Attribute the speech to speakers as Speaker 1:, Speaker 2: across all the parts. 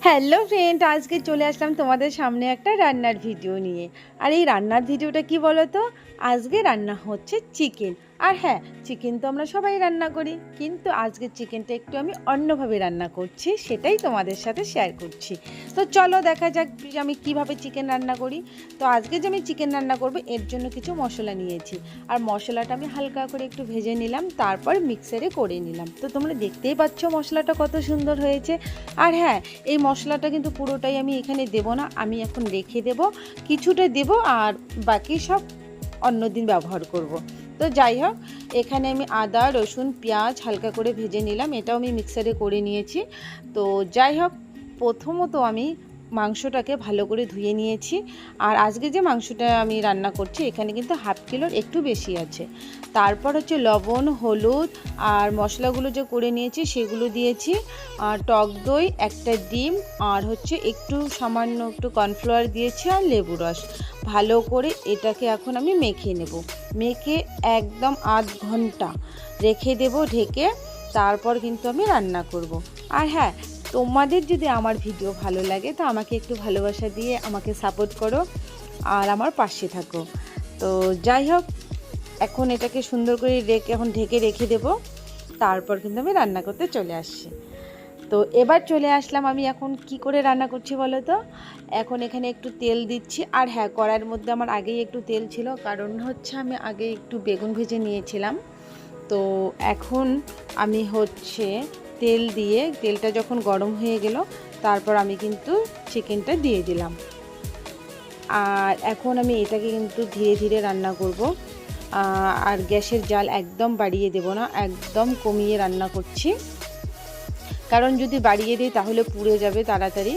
Speaker 1: Hello friend, আজকে চলে আসলাম তোমাদের সামনে একটা রান্নার ভিডিও নিয়ে। আর এই রান্নার ভিডিওটা কি বলো তো, আজকে রান্না হচ্ছে চিকেন। আর হ্যাঁ, চিকেন তো আমরা সবাই রান্না করি, কিন্তু আজকে চিকেনটা একটু আমি অন্যভাবে রান্না করছি, সেটাই তোমাদের সাথে শেয়ার করছি। তো চলো দেখা যাক আমি কিভাবে চিকেন রান্না করি। তো আজকে যে আমি চিকেন রান্না করব এর জন্য কিছু মশলা নিয়েছি, আর মশলাটা আমি হালকা করে একটু ভেজে নিলাম, তারপর মিক্সারে করে নিলাম। তো তোমরা দেখতেই পাচ্ছ মশলাটা কত সুন্দর হয়েছে। আর হ্যাঁ, এই মশলাটা কিন্তু পুরোটাই আমি এখানে দেব না, আমি এখন রেখে দেব, কিছুটা দেব আর বাকি সব অন্য দিন ব্যবহার করব। তো যাই হোক, এখানে আমি আদা রসুন পেঁয়াজ হালকা করে ভেজে নিলাম, এটাও আমি মিক্সারে করে নিয়েছি। তো যাই হোক, প্রথমত আমি মাংসটাকে ভালো করে ধুয়ে নিয়েছি। আর আজকে যে মাংসটা আমি রান্না করছি এখানে কিন্তু হাফ কিলোর একটু বেশি আছে। তারপর হচ্ছে লবণ হলুদ আর মশলাগুলো যে করে নিয়েছি সেগুলো দিয়েছি, আর টক দই একটা ডিম আর হচ্ছে একটু সামান্য একটু কর্নফ্লাওয়ার দিয়েছি আর লেবু রস। ভালো করে এটাকে এখন আমি মেখে নেব, মেখে একদম আধ ঘন্টা রেখে দেব ঢেকে। তারপর কিন্তু আমি রান্না করব। আর হ্যাঁ, তোমাদের যদি আমার ভিডিও ভালো লাগে তো আমাকে একটু ভালোবাসা দিয়ে আমাকে সাপোর্ট করো আর আমার পাশে থাকো। তো যাই হোক, এখন এটাকে সুন্দর করে এখন ঢেকে রেখে দেব। তারপর কিন্তু আমি রান্না করতে চলে আসছি। তো এবার চলে আসলাম আমি এখন কি করে রান্না করছি বলো তো। এখন এখানে একটু তেল দিচ্ছি, আর হ্যাঁ, কড়াইয়ের মধ্যে আমার আগেই একটু তেল ছিল, কারণ হচ্ছে আমি আগে একটু বেগুন ভেজে নিয়েছিলাম। তো এখন আমি হচ্ছে তেল দিয়ে, তেলটা যখন গরম হয়ে গেল তারপর আমি কিন্তু চিকেনটা দিয়ে দিলাম। আর এখন আমি এটাকে কিন্তু ধীরে ধীরে রান্না করব, আর গ্যাসের জাল একদম বাড়িয়ে দেব না, একদম কমিয়ে রান্না করছি, কারণ যদি বাড়িয়ে দিই তাহলে পুড়ে যাবে তাড়াতাড়ি।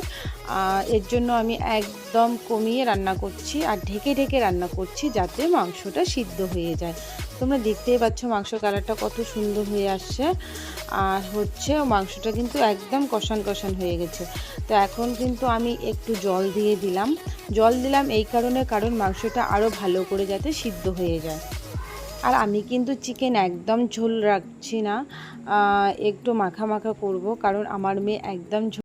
Speaker 1: এর জন্য আমি একদম কমিয়ে রান্না করছি আর ঢেকে ঢেকে রান্না করছি, যাতে মাংসটা সিদ্ধ হয়ে যায়। তোমরা দেখতেই পাচ্ছ মাংস কালারটা কত সুন্দর হয়ে আসছে, আর হচ্ছে মাংসটা কিন্তু একদম কষান কষান হয়ে গেছে। তো এখন কিন্তু আমি একটু জল দিয়ে দিলাম, জল দিলাম এই কারণে, কারণ মাংসটা আরও ভালো করে যাতে সিদ্ধ হয়ে যায়। আর আমি কিন্তু চিকেন একদম ঝোল রাখছি না, একটু মাখা মাখা করব, কারণ আমার মেয়ে একদম